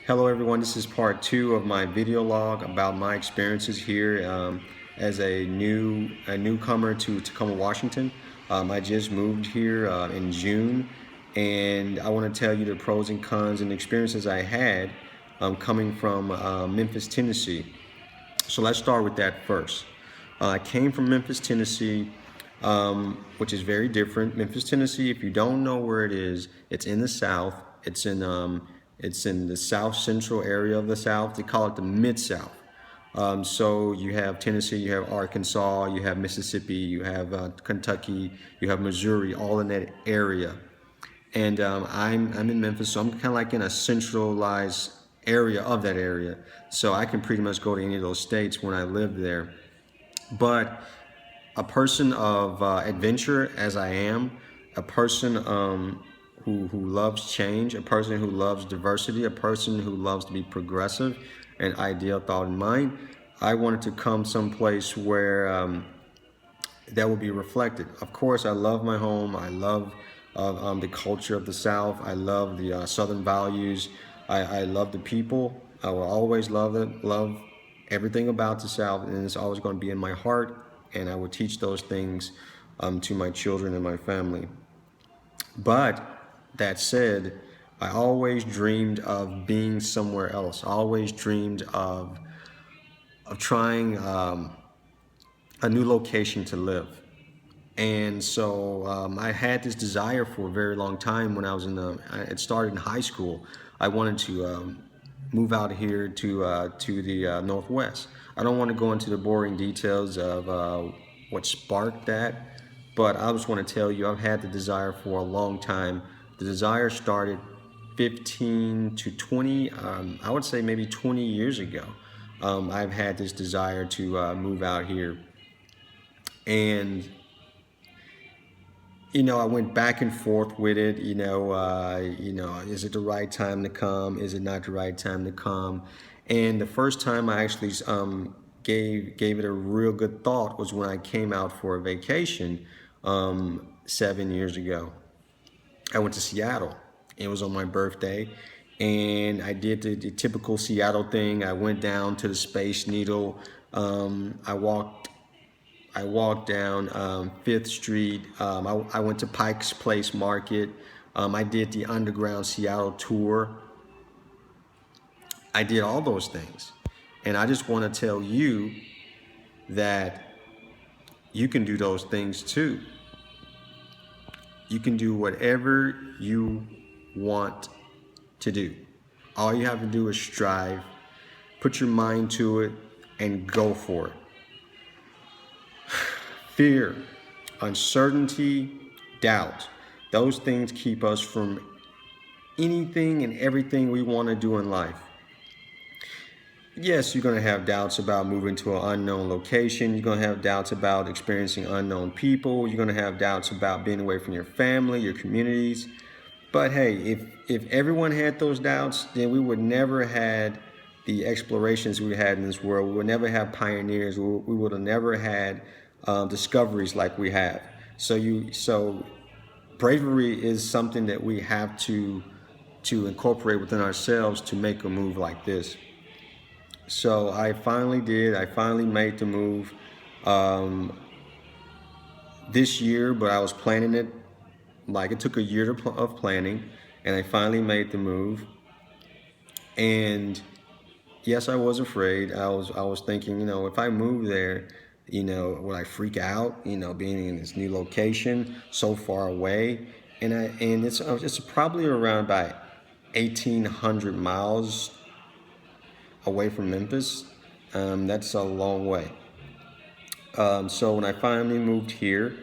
Hello everyone, this is part 2 of my video log about my experiences here as a newcomer to Tacoma, Washington. I just moved here in June, and I want to tell you the pros and cons and experiences I had coming from Memphis, Tennessee. So let's start with that first. I came from Memphis, Tennessee, which is very different. Memphis, Tennessee, if you don't know where it is, it's in the South. It's in the South Central area of the South. They call it the Mid-South. So you have Tennessee, you have Arkansas, you have Mississippi, you have Kentucky, you have Missouri, all in that area. And I'm in Memphis, so I'm kind of like in a centralized area of that area. So I can pretty much go to any of those states when I live there. But a person of adventure, as I am, a person who loves change, a person who loves diversity, a person who loves to be progressive and ideal thought in mind, I wanted to come someplace where that will be reflected. Of course, I love my home. I love the culture of the South. I love the Southern values. I love the people. I will always love it, love everything about the South, and it's always going to be in my heart, and I will teach those things to my children and my family. But that said, I always dreamed of being somewhere else. I always dreamed of trying a new location to live. And so I had this desire for a very long time when I was it started in high school. I wanted to move out here to the Northwest. I don't want to go into the boring details of what sparked that, but I just want to tell you I've had the desire for a long time. The desire started 15 to 20, I would say maybe 20 years ago. I've had this desire to move out here. And I went back and forth with it. Is it the right time to come? Is it not the right time to come? And the first time I actually gave it a real good thought was when I came out for a vacation 7 years ago. I went to Seattle. It was on my birthday, and I did the typical Seattle thing. I went down to the Space Needle. I walked down Fifth Street. I went to Pike's Place Market. I did the Underground Seattle tour. I did all those things. And I just want to tell you that you can do those things too. You can do whatever you want to do. All you have to do is strive, put your mind to it, and go for it. Fear, uncertainty, doubt. Those things keep us from anything and everything we want to do in life. Yes, you're going to have doubts about moving to an unknown location. You're going to have doubts about experiencing unknown people. You're going to have doubts about being away from your family, your communities. But hey, if everyone had those doubts, then we would never had the explorations we had in this world. We would never have pioneers. We would have never had discoveries like we have. So bravery is something that we have to incorporate within ourselves to make a move like this. So I finally did. I finally made the move this year, but I was planning it. Like, it took a year of planning, and I finally made the move. And yes, I was afraid. I was thinking, if I move there, would I freak out? Being in this new location, so far away, and it's probably around about 1,800 miles away from Memphis. That's a long way. So when I finally moved here,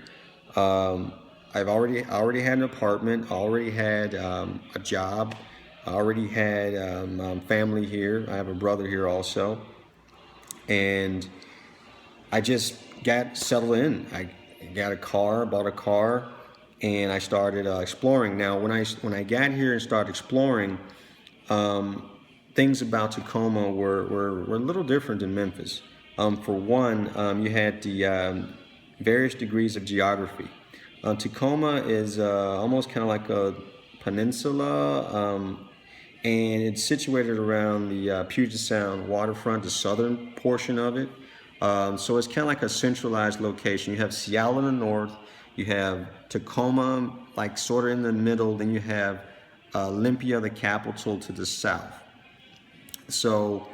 I already had an apartment, I already had a job, I already had family here. I have a brother here also, and I just got settled in. I got a car, bought a car, and I started exploring. Now, when I got here and started exploring, things about Tacoma were a little different than Memphis. For one, you had the various degrees of geography. Tacoma is almost kind of like a peninsula. and it's situated around the Puget Sound waterfront, the southern portion of it. So it's kind of like a centralized location. You have Seattle in the north, you have Tacoma, like sort of in the middle, then you have Olympia, the capital, to the south. So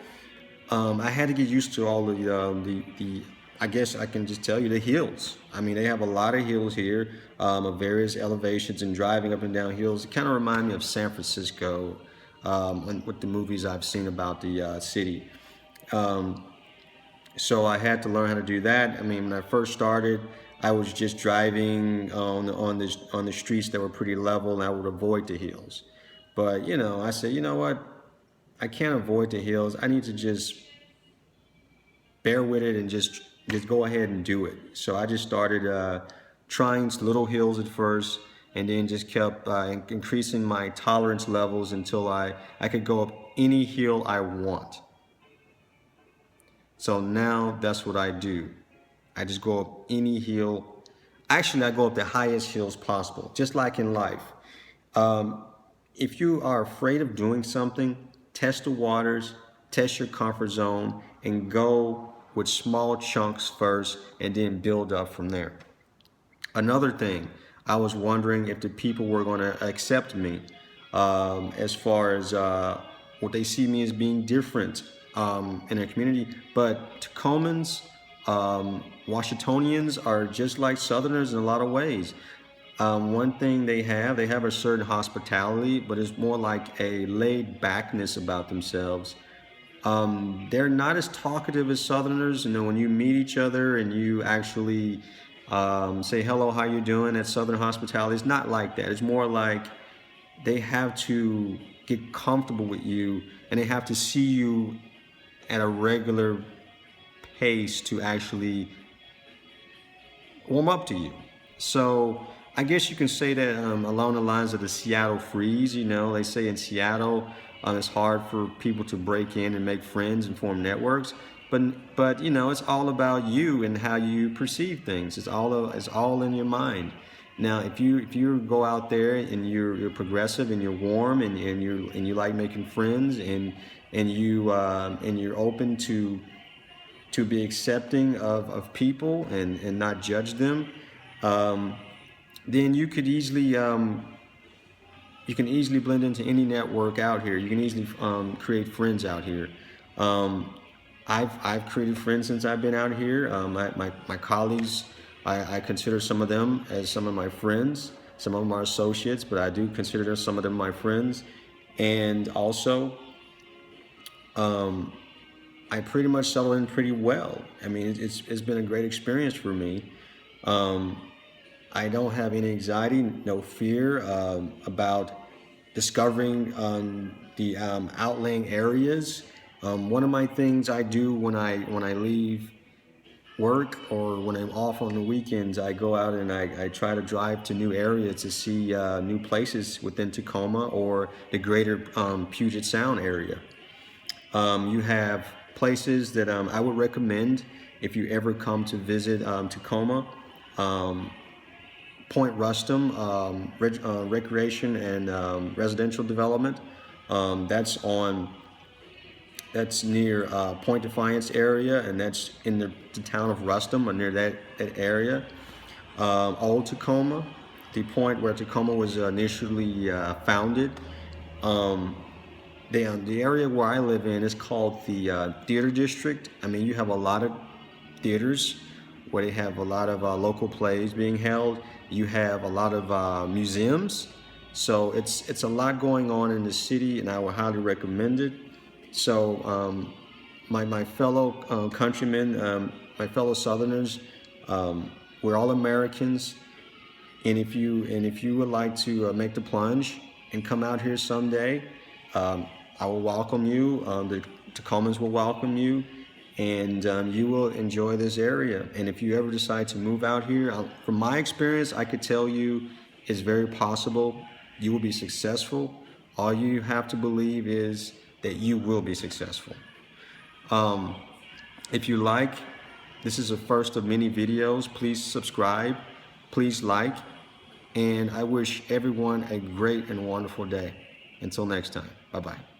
I had to get used to all the I guess I can just tell you the hills. I mean, they have a lot of hills here of various elevations, and driving up and down hills. It kind of remind me of San Francisco with the movies I've seen about the city. So I had to learn how to do that. I mean, when I first started, I was just driving on the streets that were pretty level, and I would avoid the hills. But I said, you know what? I can't avoid the hills. I need to just bear with it and just go ahead and do it. So I just started trying little hills at first, and then just kept increasing my tolerance levels until I could go up any hill I want. So now that's what I do. I just go up any hill. Actually, I go up the highest hills possible, just like in life. If you are afraid of doing something, test the waters, test your comfort zone, and go with small chunks first, and then build up from there. Another thing, I was wondering if the people were going to accept me as far as what they see me as being different in their community. But Tacomans, Washingtonians are just like Southerners in a lot of ways. One thing they have a certain hospitality, but it's more like a laid backness about themselves. They're not as talkative as Southerners. When you meet each other and you actually say hello, how you doing, at Southern hospitality, it's not like that. It's more like they have to get comfortable with you, and they have to see you at a regular pace to actually warm up to you. So I guess you can say that along the lines of the Seattle freeze. They say in Seattle it's hard for people to break in and make friends and form networks. But it's all about you and how you perceive things. It's all in your mind. Now, if you go out there and you're progressive and you're warm and you like making friends and you're open to be accepting of people and not judge them, then you could easily blend into any network out here. You can easily create friends out here. I've created friends since I've been out here. My colleagues, I consider some of them as some of my friends. Some of them are associates, but I do consider some of them my friends. And also, I pretty much settled in pretty well. I mean, it's been a great experience for me. I don't have any anxiety, no fear about discovering the outlying areas. One of my things I do when I leave work or when I'm off on the weekends, I go out and I try to drive to new areas to see new places within Tacoma or the greater Puget Sound area. You have places that I would recommend if you ever come to visit Tacoma. Point Rustum, recreation and residential development. That's near Point Defiance area, and that's in the town of Rustum, or near that area. Old Tacoma, the point where Tacoma was initially founded. The area where I live in is called the Theater District. I mean, you have a lot of theaters where they have a lot of local plays being held. You have a lot of museums. So it's a lot going on in the city, and I would highly recommend it. So my fellow countrymen, my fellow Southerners, we're all Americans, and if you would like to make the plunge and come out here someday, I will welcome you. The Tacomans will welcome you, and you will enjoy this area. And if you ever decide to move out here, from my experience, I could tell you it's very possible. You will be successful. All you have to believe is that you will be successful. If you like, this is the first of many videos. Please subscribe, please like, and I wish everyone a great and wonderful day. Until next time. Bye-bye.